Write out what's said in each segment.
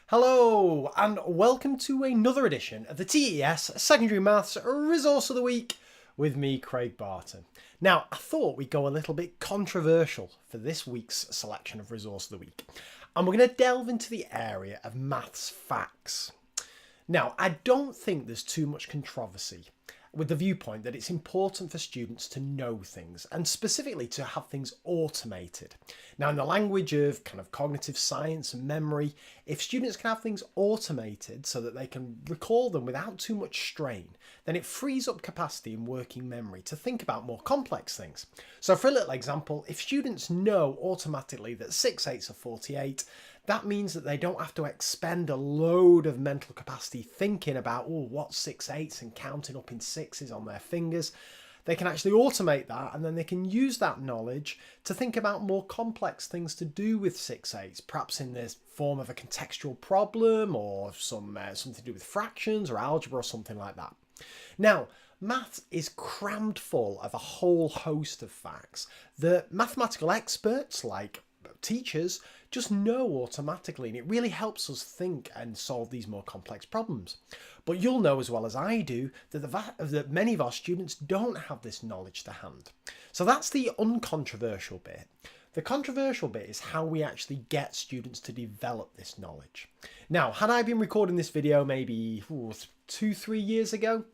Hello and welcome to another edition of the TES Secondary Maths Resource of the Week with me, Craig Barton. Now, I thought we'd go a little bit controversial for this week's selection of Resource of the Week, and we're going to delve into the area of maths facts. Now, I don't think there's too much controversy with the viewpoint that it's important for students to know things and specifically to have things automated. Now, in the language of kind of cognitive science and memory, if students can have things automated so that they can recall them without too much strain, then it frees up capacity in working memory to think about more complex things. So for a little example, if students know automatically that 6 8s are 48, that means that they don't have to expend a load of mental capacity thinking about, what's 6 8s and counting up in sixes on their fingers. They can actually automate that, and then they can use that knowledge to think about more complex things to do with 6 8s, perhaps in the form of a contextual problem or something to do with fractions or algebra or something like that. Now, maths is crammed full of a whole host of facts that mathematical experts like teachers just know automatically, and it really helps us think and solve these more complex problems. But you'll know as well as I do that many of our students don't have this knowledge to hand. So that's the uncontroversial bit. The controversial bit is how we actually get students to develop this knowledge. Now, had I been recording this video maybe 2-3 years ago,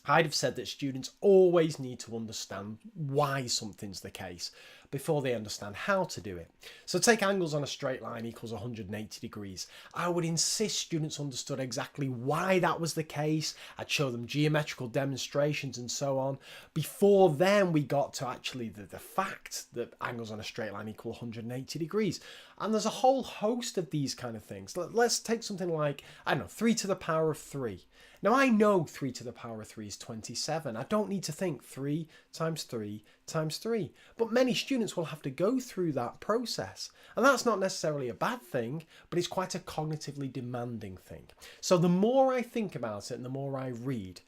I'd have said that students always need to understand why something's the case before they understand how to do it. So take angles on a straight line equals 180 degrees. I would insist students understood exactly why that was the case. I'd show them geometrical demonstrations and so on. Before then we got to actually the fact that angles on a straight line equal 180 degrees. And there's a whole host of these kind of things. Let's take something like, 3 to the power of 3. Now, I know 3 to the power of 3 is 27. I don't need to think 3 times 3 times 3. But many students will have to go through that process. And that's not necessarily a bad thing, but it's quite a cognitively demanding thing. So the more I think about it and the more I read,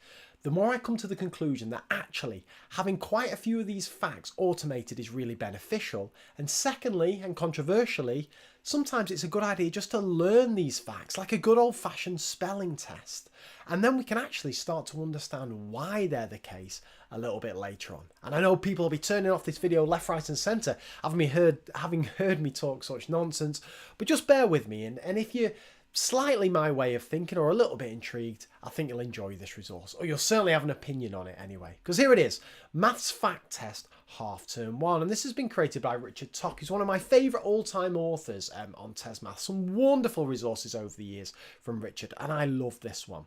the more I come to the conclusion that actually having quite a few of these facts automated is really beneficial. And secondly, and controversially, sometimes it's a good idea just to learn these facts like a good old-fashioned spelling test. And then we can actually start to understand why they're the case a little bit later on. And I know people will be turning off this video left, right and centre having heard me talk such nonsense, but just bear with me. And if you're slightly my way of thinking or a little bit intrigued, I think you'll enjoy this resource, or you'll certainly have an opinion on it anyway. Because here it is, Maths Fact Test Half Term 1, and this has been created by Richard Tock, who's one of my favourite all-time authors on TES Maths. Some wonderful resources over the years from Richard, and I love this one.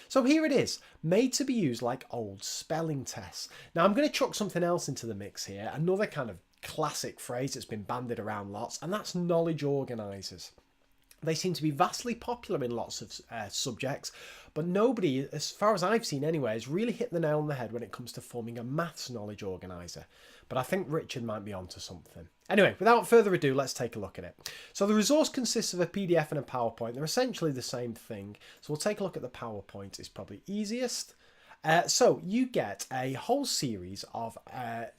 So here it is, made to be used like old spelling tests. Now I'm going to chuck something else into the mix here, another kind of classic phrase that's been bandied around lots, and that's knowledge organisers. They seem to be vastly popular in lots of subjects, but nobody, as far as I've seen anyway, has really hit the nail on the head when it comes to forming a maths knowledge organiser. But I think Richard might be onto something. Anyway, without further ado, let's take a look at it. So the resource consists of a PDF and a PowerPoint. They're essentially the same thing. So we'll take a look at the PowerPoint. It's probably easiest. So you get a whole series of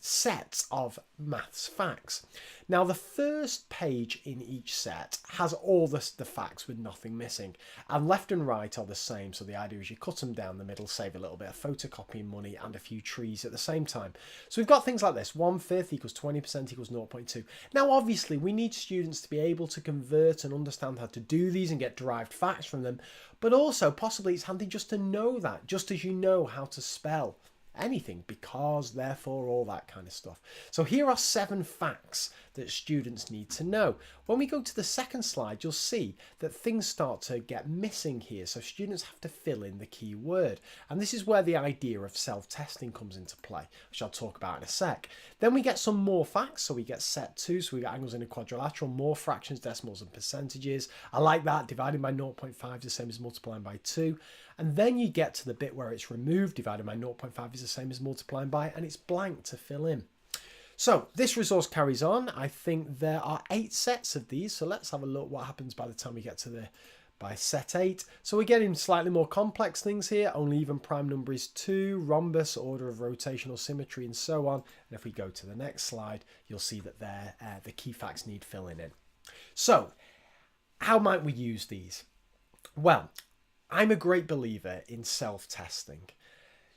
sets of maths facts. Now the first page in each set has all the facts with nothing missing, and left and right are the same. So the idea is you cut them down the middle, save a little bit of photocopying money and a few trees at the same time. So we've got things like this: 1/5 equals 20% equals 0.2. Now obviously we need students to be able to convert and understand how to do these and get derived facts from them, but also possibly it's handy just to know that, just as you know how to spell anything, because, therefore, all that kind of stuff. So here are 7 facts that students need to know. When we go to the second slide, you'll see that things start to get missing here. So students have to fill in the key word. And this is where the idea of self-testing comes into play, which I'll talk about in a sec. Then we get some more facts. So we get set 2. So we get angles in a quadrilateral, more fractions, decimals and percentages. I like that. Dividing by 0.5 is the same as multiplying by 2. And then you get to the bit where it's removed. Divided by 0.5 is the same as multiplying by, and it's blank to fill in. So this resource carries on. I think there are 8 sets of these. So let's have a look what happens by the time we get to by set 8. So we're getting slightly more complex things here. Only even prime number is 2, rhombus, order of rotational symmetry, and so on. And if we go to the next slide, you'll see that the key facts need filling in. So how might we use these? Well, I'm a great believer in self-testing.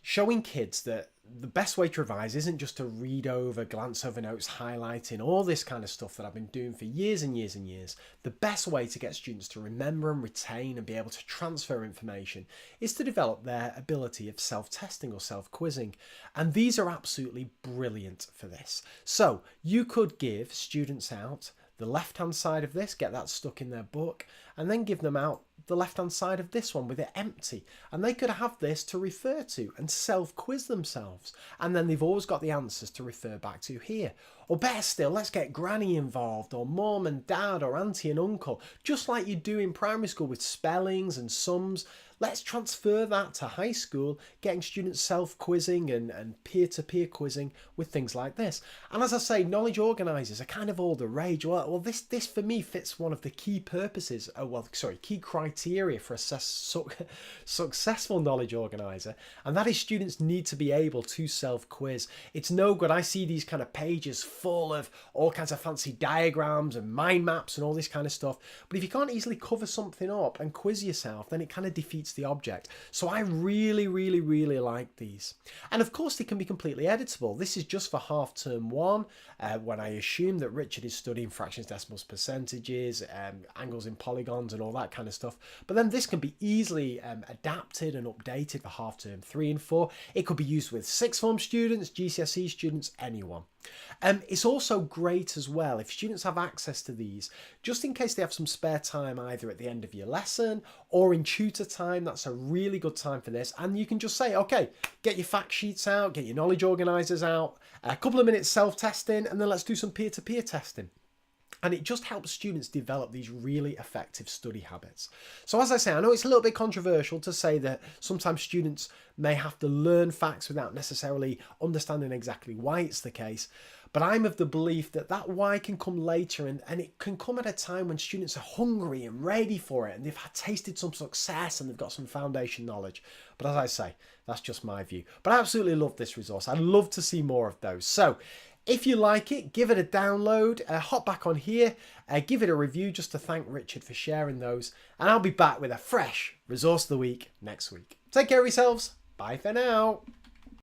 Showing kids that the best way to revise isn't just to read over, glance over notes, highlighting, all this kind of stuff that I've been doing for years and years and years. The best way to get students to remember and retain and be able to transfer information is to develop their ability of self-testing or self-quizzing. And these are absolutely brilliant for this. So you could give students out the left-hand side of this, get that stuck in their book, and then give them out the left-hand side of this one with it empty. And they could have this to refer to and self-quiz themselves. And then they've always got the answers to refer back to here. Or better still, let's get granny involved, or mum and dad, or auntie and uncle. Just like you do in primary school with spellings and sums. Let's transfer that to high school, getting students self-quizzing and peer-to-peer quizzing with things like this. And as I say, knowledge organisers are kind of all the rage. Well, this for me fits one of the key purposes, key criteria for a successful knowledge organiser, and that is students need to be able to self-quiz. It's no good. I see these kind of pages full of all kinds of fancy diagrams and mind maps and all this kind of stuff, but if you can't easily cover something up and quiz yourself, then it kind of defeats the object. So I really like these. And of course they can be completely editable. This is just for half term 1, when I assume that Richard is studying fractions, decimals, percentages, angles in polygons and all that kind of stuff. But then this can be easily adapted and updated for half term 3 and 4. It could be used with sixth form students, GCSE students, anyone. It's also great as well if students have access to these, just in case they have some spare time either at the end of your lesson or in tutor time. That's a really good time for this. And you can just say, okay, get your fact sheets out, get your knowledge organisers out, a couple of minutes self-testing, and then let's do some peer-to-peer testing. And it just helps students develop these really effective study habits. So as I say, I know it's a little bit controversial to say that sometimes students may have to learn facts without necessarily understanding exactly why it's the case. But I'm of the belief that that why can come later, and it can come at a time when students are hungry and ready for it, and they've tasted some success and they've got some foundation knowledge. But as I say, that's just my view. But I absolutely love this resource. I'd love to see more of those. So if you like it, give it a download, hop back on here, give it a review just to thank Richard for sharing those. And I'll be back with a fresh resource of the week next week. Take care of yourselves. Bye for now.